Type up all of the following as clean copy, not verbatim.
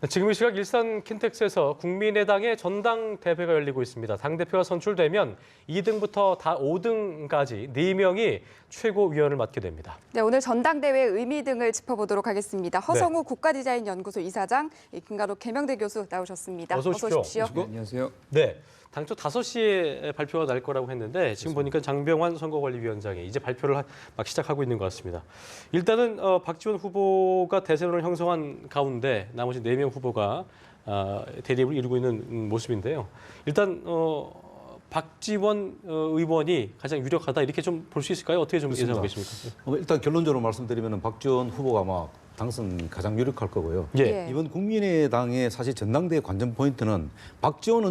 지금 이 시각 일산 킨텍스에서 국민의당의 전당대회가 열리고 있습니다. 당대표가 선출되면 2등부터 다 5등까지 4명이 최고위원을 맡게 됩니다. 네, 오늘 전당대회 의미 등을 짚어보도록 하겠습니다. 허성우 국가디자인연구소 이사장, 김가록 계명대 교수 나오셨습니다. 어서 오십시오. 안녕하세요. 네, 당초 5시에 발표가 날 거라고 했는데 지금 보니까 장병환 선거관리위원장이 이제 발표를 막 시작하고 있는 것 같습니다. 일단은 박지원 후보가 대세론을 형성한 가운데 나머지 4명 후보가 대립을 이루고 있는 모습인데요. 일단 박지원 의원이 가장 유력하다 이렇게 좀 볼 수 있을까요? 어떻게 좀 예상하고 계십니까? 일단 결론적으로 말씀드리면 박지원 후보가 아마 당선 가장 유력할 거고요. 예. 이번 국민의당의 사실 전당대회 관전 포인트는 박지원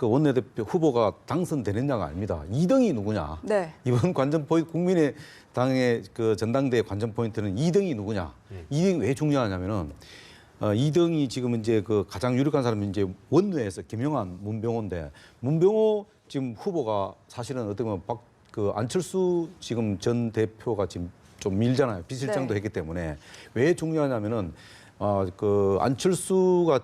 원내대표 후보가 당선되느냐가 아닙니다. 2등이 누구냐. 네. 이번 관전 포인트 국민의당의 그 전당대회 관전 포인트는 2등이 누구냐. 2등이 왜 중요하냐면은 2등이 지금 이제 그 가장 유력한 사람이 이제 원내에서 김영환, 문병호인데 문병호 지금 후보가 사실은 어떻게 보면 안철수 지금 전 대표가 지금 좀 밀잖아요. 비실장도 네. 했기 때문에 왜 중요하냐면은 안철수가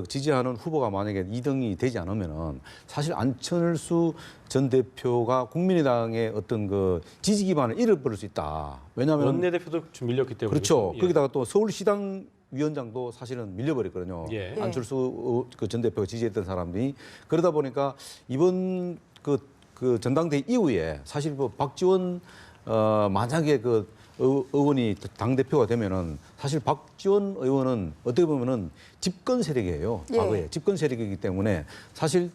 지지하는 후보가 만약에 2등이 되지 않으면은 사실 안철수 전 대표가 국민의당의 어떤 그 지지 기반을 잃어버릴 수 있다. 왜냐하면 원내대표도 좀 밀렸기 때문에. 그렇죠. 예. 거기다가 또 서울시당 위원장도 사실은 밀려버렸거든요. 예. 안철수 전 대표가 지지했던 사람들이 그러다 보니까 이번 그 전당대회 이후에 사실 뭐 박지원 만약에 의원이 당 대표가 되면은 사실 박지원 의원은 어떻게 보면은 집권 세력이에요. 과거에 예. 집권 세력이기 때문에 사실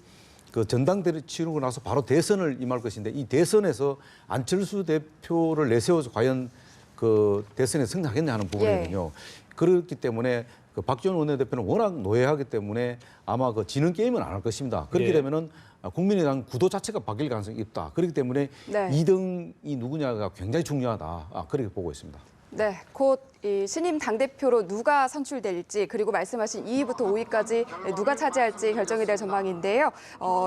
그 전당대회를 치르고 나서 바로 대선을 임할 것인데 이 대선에서 안철수 대표를 내세워서 과연 그 대선에 승리하겠냐 하는 부분이거든요. 그렇기 때문에 그 박지원 원내대표는 워낙 노예하기 때문에 아마 그 지는 게임은 안 할 것입니다. 그렇게 예. 되면은 국민의당 구도 자체가 바뀔 가능성이 있다. 그렇기 때문에 네. 2등이 누구냐가 굉장히 중요하다. 그렇게 보고 있습니다. 네, 곧 이 신임 당대표로 누가 선출될지 그리고 말씀하신 2위부터 5위까지 누가 차지할지 결정이 될 전망인데요.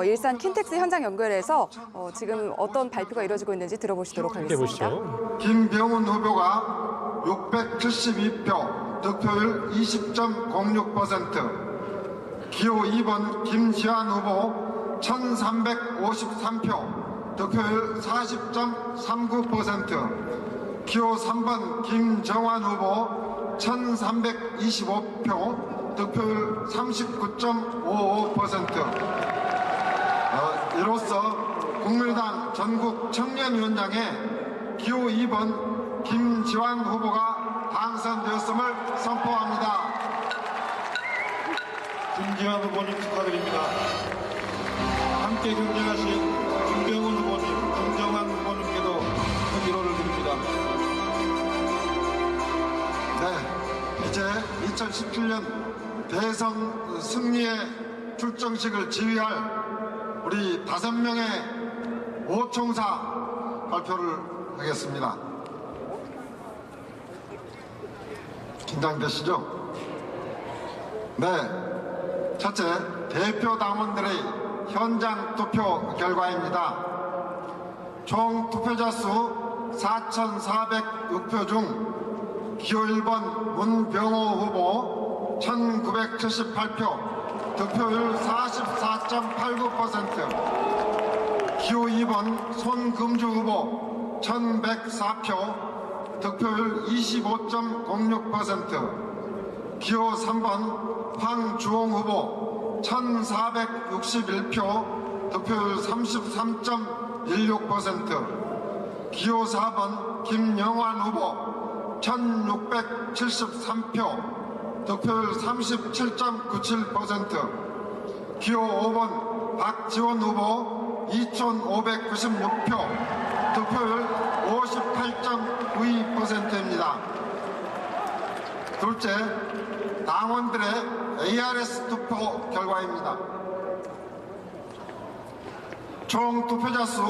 일산 킨텍스 현장 연결해서 지금 어떤 발표가 이루어지고 있는지 들어보시도록 하겠습니다. 보시죠. 김병훈 후보가 672표, 득표율 20.06%, 기호 2번 김지환 후보 1,353표, 득표율 40.39%, 기호 3번 김정환 후보 1,325표, 득표율 39.55%. 이로써 국민의당 전국 청년위원장에 기호 2번 김지환 후보가 당선되었음을 선포합니다. 김지환 후보님 축하드립니다. 함께 경쟁하신 김병훈 후보님, 김정환 후보님께도 큰 위로를 드립니다. 네, 이제 2017년 대선 승리의 출정식을 지휘할 우리 5명의 오총사 발표를 하겠습니다. 긴장되시죠? 네, 첫째, 대표 당원들의 현장 투표 결과입니다. 총 투표자 수 4,406표 중 기호 1번 문병호 후보 1,978표, 득표율 44.89%, 기호 2번 손금주 후보 1,104표, 득표율 25.06%, 기호 3번 황주홍 후보 1,461표, 득표율 33.16%, 기호 4번 김영환 후보 1,673표, 득표율 37.97%, 기호 5번 박지원 후보 2,596표, 득표율 58.92%입니다. 둘째, 당원들의 ARS 투표 결과입니다. 총 투표자 수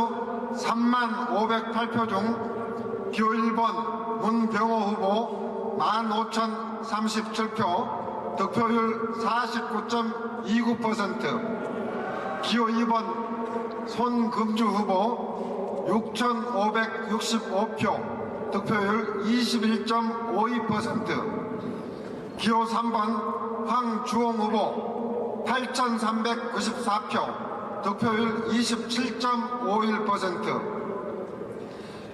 30,508표 중 기호 1번 문병호 후보 15,037표, 득표율 49.29%, 기호 2번 손금주 후보 6,565표, 득표율 21.52%, 기호 3번 황주홍 후보 8,394표, 득표율 27.51%.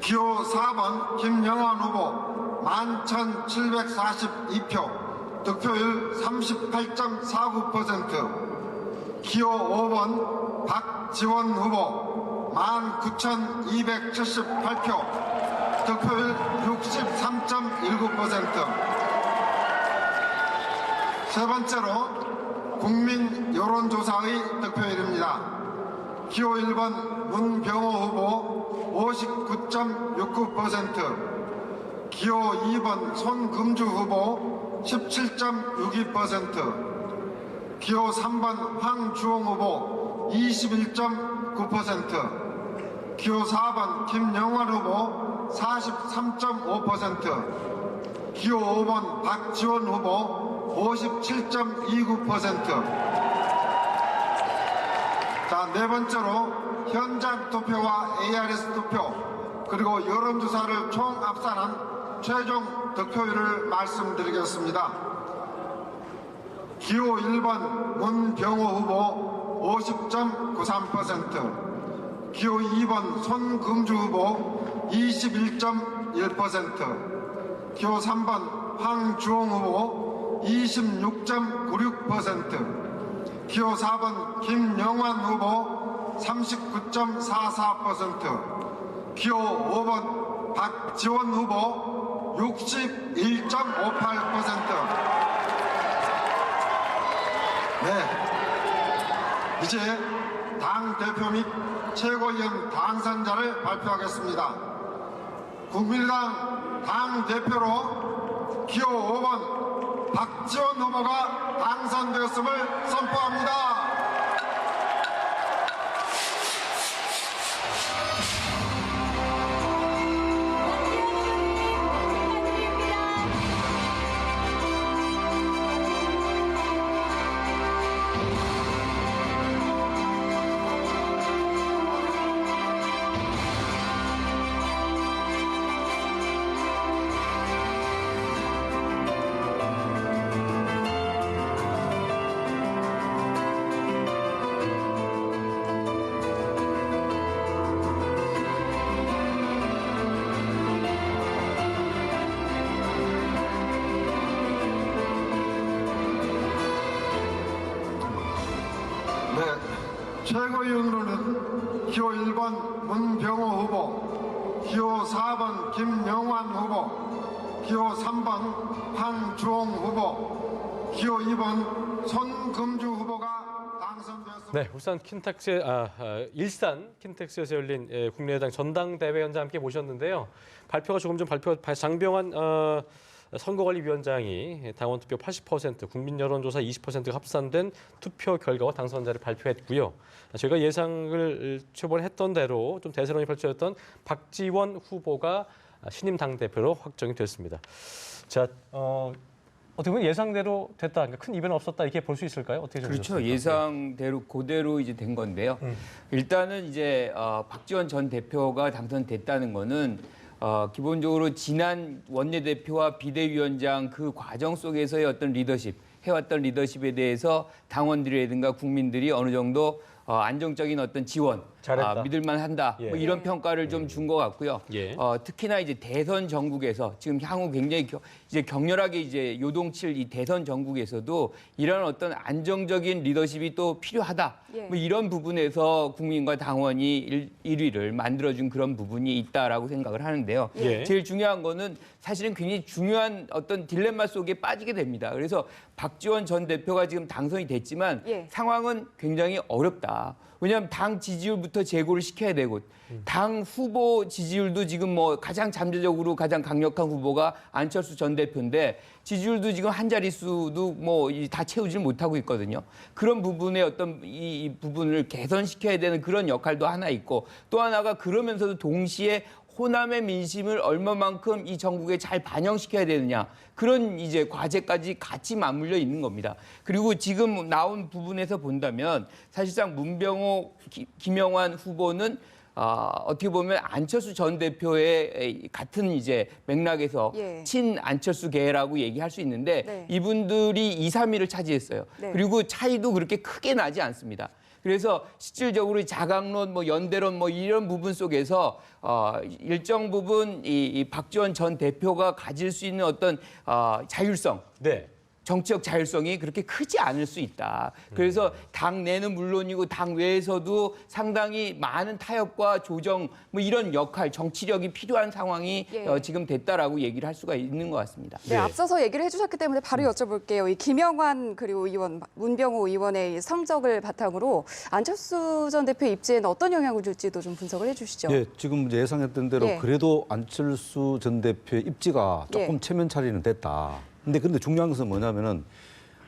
기호 4번 김영환 후보 11,742표, 득표율 38.49%. 기호 5번 박지원 후보 19,278표, 득표율 63.19%. 세 번째로 국민 여론조사의 득표율입니다. 기호 1번 문병호 후보 59.69%, 기호 2번 손금주 후보 17.62%, 기호 3번 황주홍 후보 21.9%, 기호 4번 김영환 후보 43.5%, 기호 5번 박지원 후보 57.29%. 자, 네 번째로 현장 투표와 ARS 투표 그리고 여론조사를 총합산한 최종 득표율을 말씀드리겠습니다. 기호 1번 문병호 후보 50.93%, 기호 2번 손금주 후보 21.1%, 기호 3번 황주홍 후보 26.96%, 기호 4번 김영환 후보 39.44%, 기호 5번 박지원 후보 61.58%. 네, 이제 당 대표 및 최고위원 당선자를 발표하겠습니다. 국민의당 당 대표로 기호 5번 박지원 후보가 당선되었음을 선포합니다. 최고위원으로는 기호 1번 문병호 후보, 기호 4번 김영환 후보, 기호 3번 황주홍 후보, 기호 2번 손금주 후보가 당선되었습니다. 네, 일산 킨텍스에서 열린 국민의당 전당대회 현장 함께 모셨는데요. 발표가 장병환 선거관리위원장이 당원 투표 80%, 국민 여론조사 20%가 합산된 투표 결과와 당선자를 발표했고요. 저희가 예상을 초반에 했던 대로 좀 대세론이 펼쳐졌던 박지원 후보가 신임 당대표로 확정이 됐습니다. 자, 어떻게 보면 예상대로 됐다, 그러니까 큰 이변은 없었다 이렇게 볼 수 있을까요? 어떻게 그렇죠. 보셨습니까? 예상대로 그대로 이제 된 건데요. 일단은 이제 박지원 전 대표가 당선됐다는 거는 기본적으로 지난 원내대표와 비대위원장 그 과정 속에서의 어떤 리더십, 해왔던 리더십에 대해서 당원들이라든가 국민들이 어느 정도 안정적인 어떤 지원, 잘했다. 믿을만 한다. 예. 뭐 이런 평가를 좀 준 것 같고요. 예. 특히나 이제 대선 전국에서 지금 향후 굉장히 이제 격렬하게 이제 요동칠 이 대선 전국에서도 이런 어떤 안정적인 리더십이 또 필요하다. 예. 뭐 이런 부분에서 국민과 당원이 1위를 만들어준 그런 부분이 있다라고 생각을 하는데요. 예. 제일 중요한 거는 사실은 굉장히 중요한 어떤 딜레마 속에 빠지게 됩니다. 그래서 박지원 전 대표가 지금 당선이 됐지만 예. 상황은 굉장히 어렵다. 왜냐하면 당 지지율부터 제고를 시켜야 되고 당 후보 지지율도 지금 뭐 가장 잠재적으로 가장 강력한 후보가 안철수 전 대표인데 지지율도 지금 한 자릿수도 뭐 다 채우질 못하고 있거든요. 그런 부분의 어떤 이 부분을 개선시켜야 되는 그런 역할도 하나 있고 또 하나가 그러면서도 동시에 호남의 민심을 얼마만큼 이 전국에 잘 반영시켜야 되느냐 그런 이제 과제까지 같이 맞물려 있는 겁니다. 그리고 지금 나온 부분에서 본다면 사실상 문병호, 김영환 후보는 어떻게 보면 안철수 전 대표의 같은 이제 맥락에서 예. 친 안철수계라고 얘기할 수 있는데 네. 이분들이 2, 3위를 차지했어요. 네. 그리고 차이도 그렇게 크게 나지 않습니다. 그래서 실질적으로 자강론, 뭐 연대론, 뭐 이런 부분 속에서 일정 부분 이 박지원 전 대표가 가질 수 있는 어떤 자율성, 네. 정치적 자율성이 그렇게 크지 않을 수 있다. 그래서 당 내는 물론이고 당 외에서도 상당히 많은 타협과 조정 뭐 이런 역할, 정치력이 필요한 상황이 예. 지금 됐다라고 얘기를 할 수가 있는 것 같습니다. 네, 앞서서 얘기를 해주셨기 때문에 바로 여쭤볼게요. 이 김영환 그리고 의원, 문병호 의원의 성적을 바탕으로 안철수 전 대표의 입지에는 어떤 영향을 줄지도 좀 분석을 해주시죠. 예, 지금 이제 예상했던 대로 예. 그래도 안철수 전 대표의 입지가 조금 예. 체면 차리는 됐다. 근데 중요한 것은 뭐냐면은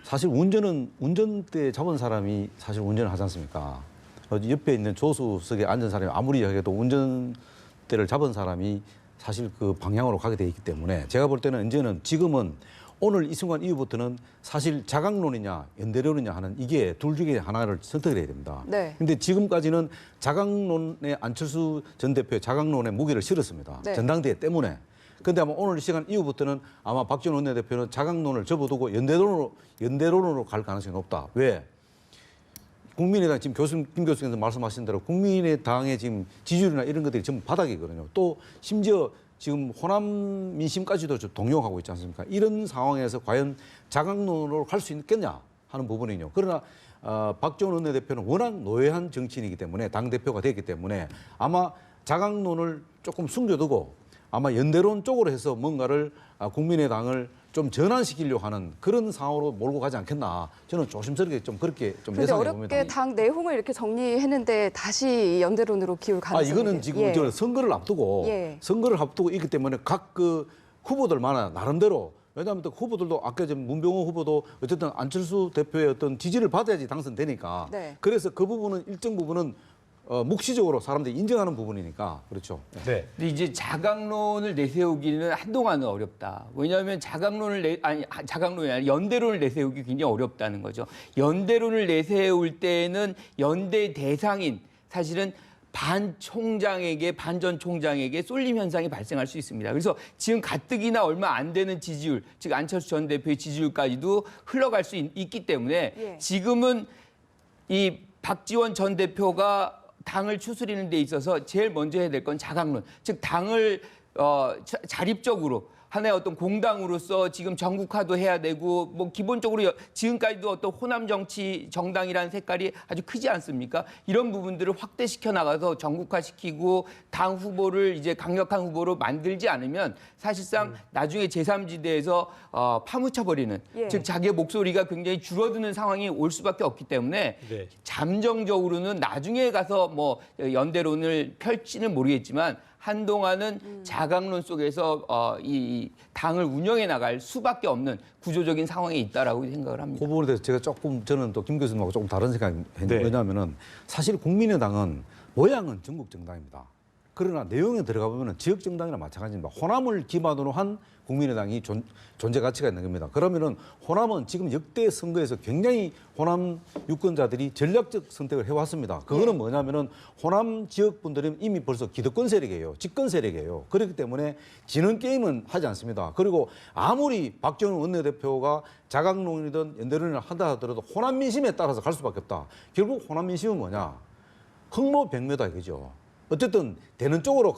사실 운전대 잡은 사람이 사실 운전을 하지 않습니까? 옆에 있는 조수석에 앉은 사람이 아무리 이야기해도 운전대를 잡은 사람이 사실 그 방향으로 가게 돼 있기 때문에 제가 볼 때는 이제는 지금은 오늘 이 순간 이후부터는 사실 자강론이냐 연대론이냐 하는 이게 둘 중에 하나를 선택을 해야 됩니다. 네. 근데 지금까지는 자강론에 안철수 전 대표의 자강론에 무게를 실었습니다. 네. 전당대회 때문에. 근데 아마 오늘 이 시간 이후부터는 아마 박지원 원내대표는 자강론을 접어두고 연대론으로 갈 가능성이 높다. 왜? 국민의당 지금 김 교수님께서 말씀하신 대로 국민의당의 지금 지지율이나 이런 것들이 전부 바닥이거든요. 또 심지어 지금 호남 민심까지도 좀 동요하고 있지 않습니까? 이런 상황에서 과연 자강론으로 갈 수 있겠냐 하는 부분이요. 그러나 박지원 원내대표는 워낙 노회한 정치인이기 때문에 당대표가 됐기 때문에 아마 자강론을 조금 숨겨두고 아마 연대론 쪽으로 해서 뭔가를 국민의당을 좀 전환시키려고 하는 그런 상황으로 몰고 가지 않겠나. 저는 조심스럽게 좀 그렇게 좀 그런데 예상해 봅니다. 어렵게 당 내홍을 이렇게 정리했는데 다시 연대론으로 기울 가능성이 이거는 지금 예. 저 선거를 앞두고 예. 선거를 앞두고 있기 때문에 각 그 후보들마다 나름대로 왜냐하면 또 후보들도 아까 전 문병호 후보도 어쨌든 안철수 대표의 어떤 지지를 받아야지 당선되니까 네. 그래서 그 부분은 일정 부분은 묵시적으로 사람들이 인정하는 부분이니까 그렇죠. 네. 근데 이제 자강론을 내세우기는 한동안은 어렵다. 왜냐하면 자강론이 아니라 연대론을 내세우기 굉장히 어렵다는 거죠. 연대론을 내세울 때는 연대 대상인 사실은 반 전 총장에게 쏠림 현상이 발생할 수 있습니다. 그래서 지금 가뜩이나 얼마 안 되는 지지율, 즉 안철수 전 대표의 지지율까지도 흘러갈 수 있기 때문에 예. 지금은 이 박지원 전 대표가 당을 추스리는 데 있어서 제일 먼저 해야 될 건 자강론, 즉 당을 자립적으로 하나의 어떤 공당으로서 지금 전국화도 해야 되고 뭐 기본적으로 지금까지도 어떤 호남 정치 정당이라는 색깔이 아주 크지 않습니까? 이런 부분들을 확대시켜 나가서 전국화시키고 당 후보를 이제 강력한 후보로 만들지 않으면 사실상 나중에 제3지대에서 파묻혀버리는 예. 즉 자기의 목소리가 굉장히 줄어드는 상황이 올 수밖에 없기 때문에 네. 잠정적으로는 나중에 가서 뭐 연대론을 펼지는 모르겠지만 한동안은 자강론 속에서 이 당을 운영해 나갈 수밖에 없는 구조적인 상황에 있다라고 생각을 합니다. 그 부분에 대해서 제가 저는 또 김 교수님하고 조금 다른 생각이 네. 왜냐하면은 사실 국민의당은 모양은 전국 정당입니다. 그러나 내용에 들어가 보면은 지역 정당이나 마찬가지입니다. 호남을 기반으로 한 국민의당이 존재 가치가 있는 겁니다. 그러면은 호남은 지금 역대 선거에서 굉장히 호남 유권자들이 전략적 선택을 해왔습니다. 그거는 뭐냐면은 호남 지역 분들은 이미 벌써 기득권 세력이에요. 집권 세력이에요. 그렇기 때문에 지는 게임은 하지 않습니다. 그리고 아무리 박지원 원내대표가 자강론이든 연대론을 한다 하더라도 호남 민심에 따라서 갈 수밖에 없다. 결국 호남 민심은 뭐냐? 흑모백매다 이거죠. 어쨌든 되는 쪽으로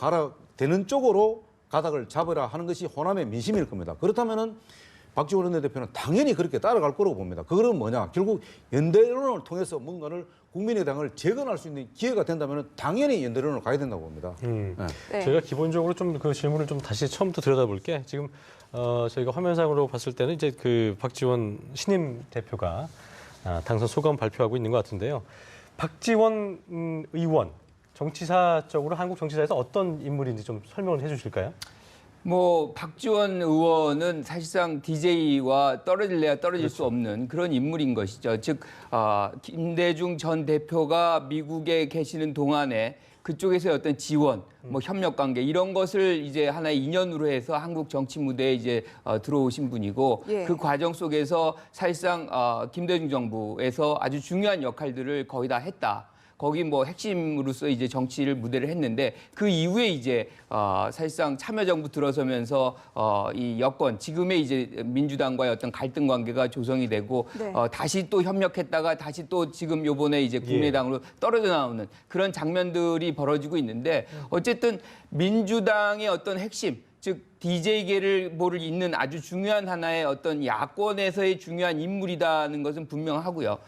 가닥을 잡으라 하는 것이 호남의 민심일 겁니다. 그렇다면은 박지원 원내대표는 당연히 그렇게 따라갈 거라고 봅니다. 그거는 뭐냐? 결국 연대론을 통해서 뭔가를 국민의당을 재건할 수 있는 기회가 된다면 당연히 연대론으로 가야 된다고 봅니다. 네. 제가 기본적으로 좀 그 질문을 좀 다시 처음부터 들여다볼게. 지금 저희가 화면상으로 봤을 때는 이제 그 박지원 신임 대표가 당선 소감 발표하고 있는 것 같은데요. 박지원 의원 정치사적으로 한국 정치사에서 어떤 인물인지 좀 설명을 해주실까요? 뭐 박지원 의원은 사실상 DJ와 떨어질래야 떨어질 수 없는 그런 인물인 것이죠. 즉 김대중 전 대표가 미국에 계시는 동안에 그쪽에서의 어떤 지원, 뭐 협력 관계 이런 것을 이제 하나의 인연으로 해서 한국 정치 무대에 이제 들어오신 분이고 예. 그 과정 속에서 사실상 김대중 정부에서 아주 중요한 역할들을 거의 다 했다. 거기 뭐 핵심으로서 이제 정치를 무대를 했는데 그 이후에 이제 사실상 참여정부 들어서면서 이 여권 지금의 이제 민주당과의 어떤 갈등 관계가 조성이 되고 네. 다시 또 협력했다가 다시 또 지금 요번에 이제 국민의당으로 떨어져 나오는 그런 장면들이 벌어지고 있는데 어쨌든 민주당의 어떤 핵심 즉 DJ계를 뭐를 잇는 아주 중요한 하나의 어떤 야권에서의 중요한 인물이다는 것은 분명하고요.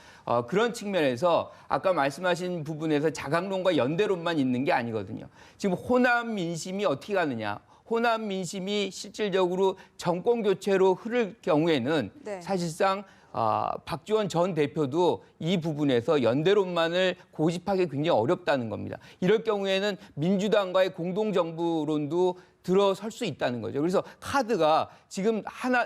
그런 측면에서 아까 말씀하신 부분에서 자강론과 연대론만 있는 게 아니거든요. 지금 호남 민심이 어떻게 가느냐. 호남 민심이 실질적으로 정권 교체로 흐를 경우에는 네. 사실상 박지원 전 대표도 이 부분에서 연대론만을 고집하기 굉장히 어렵다는 겁니다. 이럴 경우에는 민주당과의 공동정부론도 들어설 수 있다는 거죠. 그래서 카드가 지금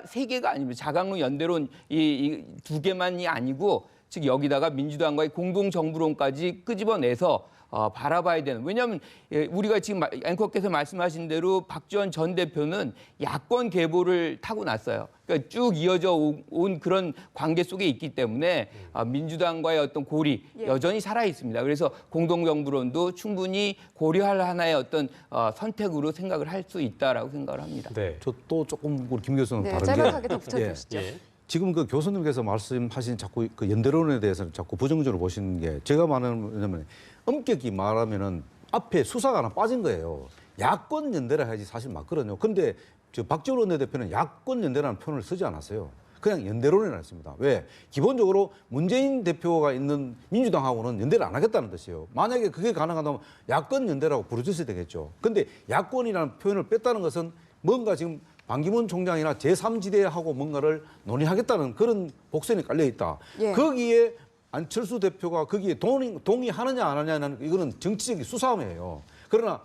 세 개가 아닙니다. 자강론, 연대론 이 두 개만이 아니고 즉 여기다가 민주당과의 공동정부론까지 끄집어내서 바라봐야 되는. 왜냐하면 우리가 지금 앵커께서 말씀하신 대로 박지원 전 대표는 야권 계보를 타고났어요. 그러니까 쭉 이어져 온 그런 관계 속에 있기 때문에 민주당과의 어떤 고리 여전히 살아 있습니다. 그래서 공동정부론도 충분히 고려할 하나의 어떤 선택으로 생각을 할 수 있다라고 생각을 합니다. 네. 저 또 조금 우리 김 교수는 네, 다른 짧게 게 더 붙여주시죠. 예. 지금 그 교수님께서 말씀하신 자꾸 그 연대론에 대해서는 자꾸 부정적으로 보시는 게 제가 말하는 엄격히 말하면은 앞에 수사가 하나 빠진 거예요. 야권 연대를 해야지 사실 맞거든요. 근데 저 박지원 원내대표는 야권 연대라는 표현을 쓰지 않았어요. 그냥 연대론을 했습니다. 왜? 기본적으로 문재인 대표가 있는 민주당하고는 연대를 안 하겠다는 뜻이에요. 만약에 그게 가능하다면 야권 연대라고 부르셨어야 되겠죠. 근데 야권이라는 표현을 뺐다는 것은 뭔가 지금 반기문 총장이나 제3지대하고 뭔가를 논의하겠다는 그런 복선이 깔려 있다. 예. 거기에 안철수 대표가 거기에 동의하느냐 안 하느냐는 이거는 정치적인 수싸움이에요. 그러나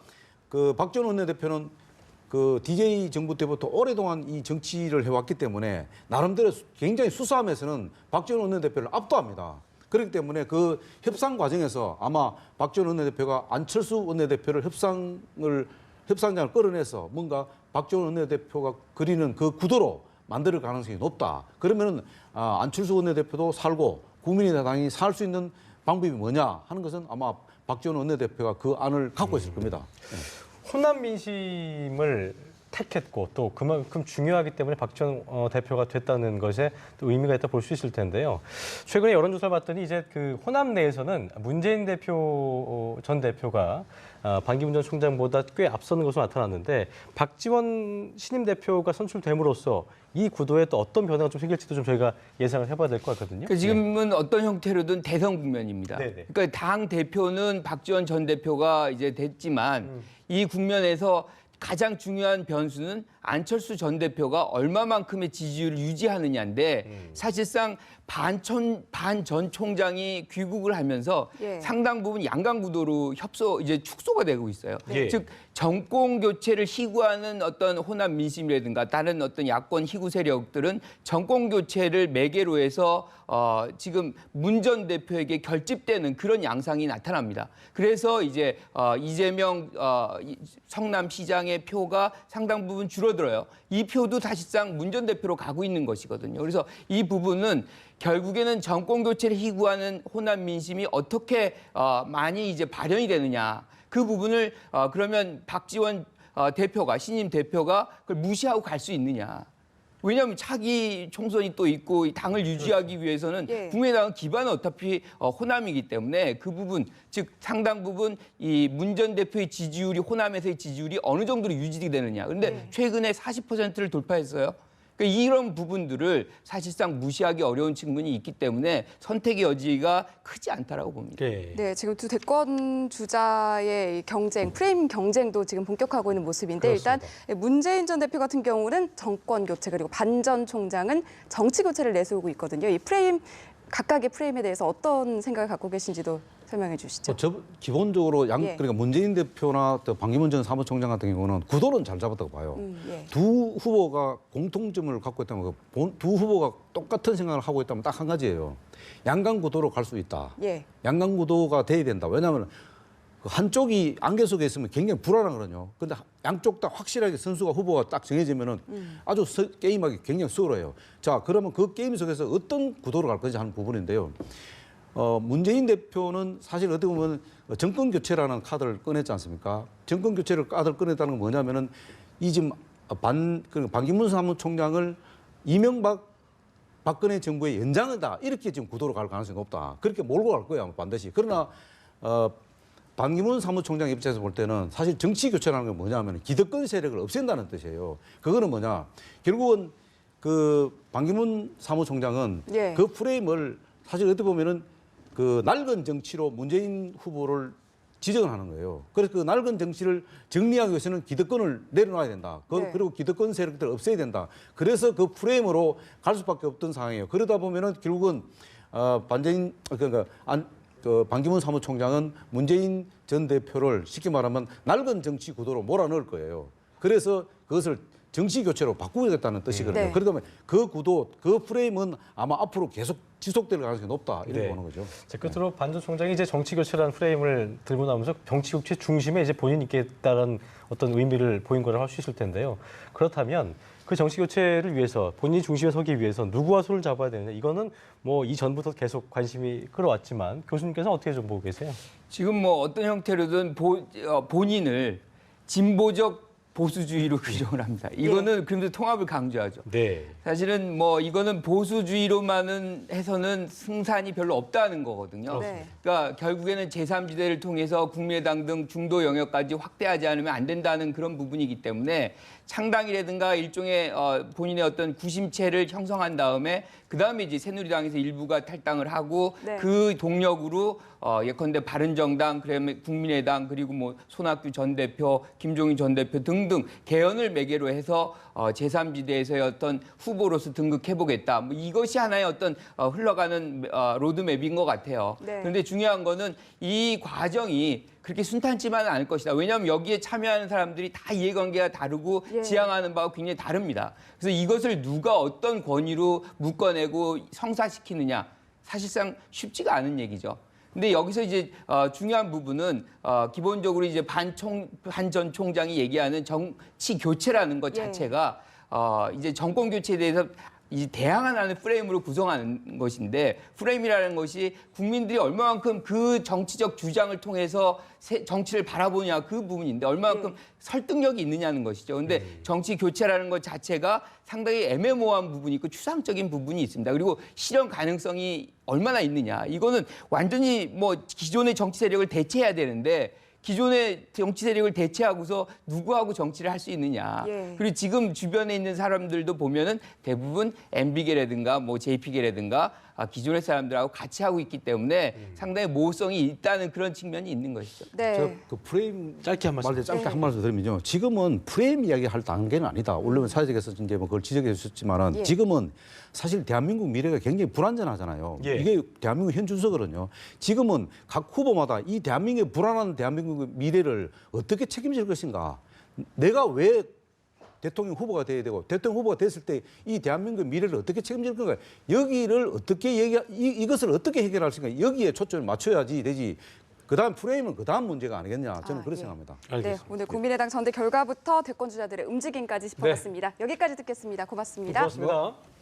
그 박지원 원내대표는 그 DJ 정부 때부터 오랫동안 이 정치를 해왔기 때문에 나름대로 굉장히 수싸움에서는 박지원 원내대표를 압도합니다. 그렇기 때문에 그 협상 과정에서 아마 박지원 원내대표가 안철수 원내대표를 협상장을 끌어내서 뭔가 박지원 원내대표가 그리는 그 구도로 만들 가능성이 높다. 그러면은 안철수 원내대표도 살고 국민의당이 살 수 있는 방법이 뭐냐 하는 것은 아마 박지원 원내대표가 그 안을 갖고 있을 겁니다. 호남 민심을 택했고 또 그만큼 중요하기 때문에 박지원 대표가 됐다는 것에 또 의미가 있다 볼 수 있을 텐데요. 최근에 여론조사를 봤더니 이제 그 호남 내에서는 문재인 대표 전 대표가 반기문 전 총장보다 꽤 앞서는 것으로 나타났는데 박지원 신임 대표가 선출됨으로써 이 구도에 또 어떤 변화가 좀 생길지도 좀 저희가 예상을 해봐야 될 것 같거든요. 그러니까 지금은 어떤 형태로든 대선 국면입니다. 네네. 그러니까 당 대표는 박지원 전 대표가 이제 됐지만 이 국면에서 가장 중요한 변수는 안철수 전 대표가 얼마만큼의 지지율을 유지하느냐인데 사실상 반 전 총장이 귀국을 하면서 예. 상당 부분 양강 구도로 이제 축소가 되고 있어요. 예. 즉 정권 교체를 희구하는 어떤 호남 민심이라든가 다른 어떤 야권 희구 세력들은 정권 교체를 매개로 해서 지금 문 전 대표에게 결집되는 그런 양상이 나타납니다. 그래서 이제 이재명 성남시장의 표가 상당 부분 줄어들어요. 이 표도 사실상 문 전 대표로 가고 있는 것이거든요. 그래서 이 부분은 결국에는 정권 교체를 희구하는 호남 민심이 어떻게 많이 이제 발현이 되느냐. 그 부분을 그러면 박지원 대표가 신임 대표가 그걸 무시하고 갈 수 있느냐. 왜냐하면 차기 총선이 또 있고 이 당을 유지하기 위해서는 예. 국민의당은 기반은 어차피 호남이기 때문에 그 부분 즉 상당 부분 이 문 전 대표의 지지율이 호남에서의 지지율이 어느 정도로 유지되게 되느냐. 그런데 최근에 40%를 돌파했어요. 그러니까 이런 부분들을 사실상 무시하기 어려운 측면이 있기 때문에 선택의 여지가 크지 않다라고 봅니다. 예. 네, 지금 두 대권 주자의 경쟁, 프레임 경쟁도 지금 본격화하고 있는 모습인데 일단 문재인 전 대표 같은 경우는 정권 교체 그리고 반 전 총장은 정치 교체를 내세우고 있거든요. 이 프레임 각각의 프레임에 대해서 어떤 생각을 갖고 계신지도 설명해 주시죠. 기본적으로 예. 그러니까 문재인 대표나 또 반기문 전 사무총장 같은 경우는 구도는 잘 잡았다고 봐요. 예. 두 후보가 공통점을 갖고 있다면 두 후보가 똑같은 생각을 하고 있다면 딱 한 가지예요. 양강 구도로 갈 수 있다. 예. 양강 구도가 돼야 된다. 왜냐하면 그 한쪽이 안개 속에 있으면 굉장히 불안하거든요. 근데 양쪽 다 확실하게 선수가 후보가 딱 정해지면은 아주 게임하기 굉장히 수월해요. 자, 그러면 그 게임 속에서 어떤 구도로 갈 건지 하는 부분인데요. 문재인 대표는 사실 어떻게 보면 정권 교체라는 카드를 꺼냈지 않습니까? 정권 교체를 카드를 꺼냈다는 건 뭐냐면은 이 지금 반기문 사무총장을 이명박 박근혜 정부의 연장이다 이렇게 지금 구도로 갈 가능성이 높다. 그렇게 몰고 갈 거예요 반드시. 그러나 반기문 사무총장 입장에서 볼 때는 사실 정치 교체라는 게 뭐냐면 기득권 세력을 없앤다는 뜻이에요. 그거는 뭐냐? 결국은 그 반기문 사무총장은 예. 그 프레임을 사실 어떻게 보면은 그 낡은 정치로 문재인 후보를 지정을 하는 거예요. 그래서 그 낡은 정치를 정리하기 위해서는 기득권을 내려놔야 된다. 네. 그리고 기득권 세력들을 없애야 된다. 그래서 그 프레임으로 갈 수밖에 없던 상황이에요. 그러다 보면은 결국은 반기문 사무총장은 문재인 전 대표를 쉽게 말하면 낡은 정치 구도로 몰아넣을 거예요. 그래서 그것을 정치 교체로 바꾸겠다는 뜻이거든요. 네. 그러다 보면 그 구도, 그 프레임은 아마 앞으로 계속 지속될 가능성이 높다 이렇게 네. 보는 거죠. 자, 끝으로 반 전 총장이 이제 정치 교체라는 프레임을 들고 나오면서 정치 교체 중심에 이제 본인이 있겠다는 어떤 의미를 보인 거라고 할 수 있을 텐데요. 그렇다면 그 정치 교체를 위해서 본인이 중심에 서기 위해서 누구와 손을 잡아야 되느냐 이거는 뭐 이전부터 계속 관심이 끌어왔지만 교수님께서는 어떻게 좀 보고 계세요? 지금 뭐 어떤 형태로든 본인을 진보적 보수주의로 규정을 합니다. 이거는 그런데 통합을 강조하죠. 네. 사실은 뭐 이거는 보수주의로만은 해서는 승산이 별로 없다는 거거든요. 네. 그러니까 결국에는 제3지대를 통해서 국민의당 등 중도 영역까지 확대하지 않으면 안 된다는 그런 부분이기 때문에 창당이라든가 일종의 본인의 어떤 구심체를 형성한 다음에 그다음에 이제 새누리당에서 일부가 탈당을 하고 네. 그 동력으로 예컨대 바른정당, 그다음에 국민의당 그리고 뭐 손학규 전 대표, 김종인 전 대표 등등 개헌을 매개로 해서 제3지대에서의 어떤 후보로서 등극해보겠다. 뭐 이것이 하나의 어떤 흘러가는 로드맵인 것 같아요. 네. 그런데 중요한 거는 이 과정이 그렇게 순탄치만은 않을 것이다. 왜냐하면 여기에 참여하는 사람들이 다 이해관계가 다르고 예. 지향하는 바가 굉장히 다릅니다. 그래서 이것을 누가 어떤 권위로 묶어내고 성사시키느냐 사실상 쉽지가 않은 얘기죠. 근데 여기서 이제 중요한 부분은 기본적으로 이제 반 전 총장이 얘기하는 정치 교체라는 것 예. 자체가 이제 정권 교체에 대해서 이 대항하는 프레임으로 구성하는 것인데 프레임이라는 것이 국민들이 얼마만큼 그 정치적 주장을 통해서 정치를 바라보냐 그 부분인데 얼마만큼 설득력이 있느냐는 것이죠. 근데 정치 교체라는 것 자체가 상당히 애매모호한 부분이 있고 추상적인 부분이 있습니다. 그리고 실현 가능성이 얼마나 있느냐. 이거는 완전히 뭐 기존의 정치 세력을 대체해야 되는데 기존의 정치 세력을 대체하고서 누구하고 정치를 할 수 있느냐. 예. 그리고 지금 주변에 있는 사람들도 보면은 대부분 MB계라든가 뭐 JP계라든가 기존의 사람들하고 같이 하고 있기 때문에 상당히 모호성이 있다는 그런 측면이 있는 것이죠. 네. 제가 그 프레임 짧게 한 말씀. 짧게 한 말씀 드리면요. 지금은 프레임 이야기할 단계는 아니다. 물론 사회적에서 이제 뭐 그걸 지적해 주셨지만은 예. 지금은 사실 대한민국 미래가 굉장히 불안전하잖아요. 예. 이게 대한민국 현 준서거든요. 지금은 각 후보마다 이 대한민국의 불안한 대한민국의 미래를 어떻게 책임질 것인가. 내가 왜 대통령 후보가 돼야 되고 대통령 후보가 됐을 때 이 대한민국의 미래를 어떻게 책임질 건가. 여기를 어떻게 이것을 어떻게 해결할 수 있는가. 여기에 초점을 맞춰야지 되지. 그다음 프레임은 그다음 문제가 아니겠냐. 저는 그렇게 예. 생각합니다. 네, 알겠습니다. 오늘 국민의당 전대 결과부터 대권 주자들의 움직임까지 짚어봤습니다. 여기까지 듣겠습니다. 고맙습니다. 고맙습니다.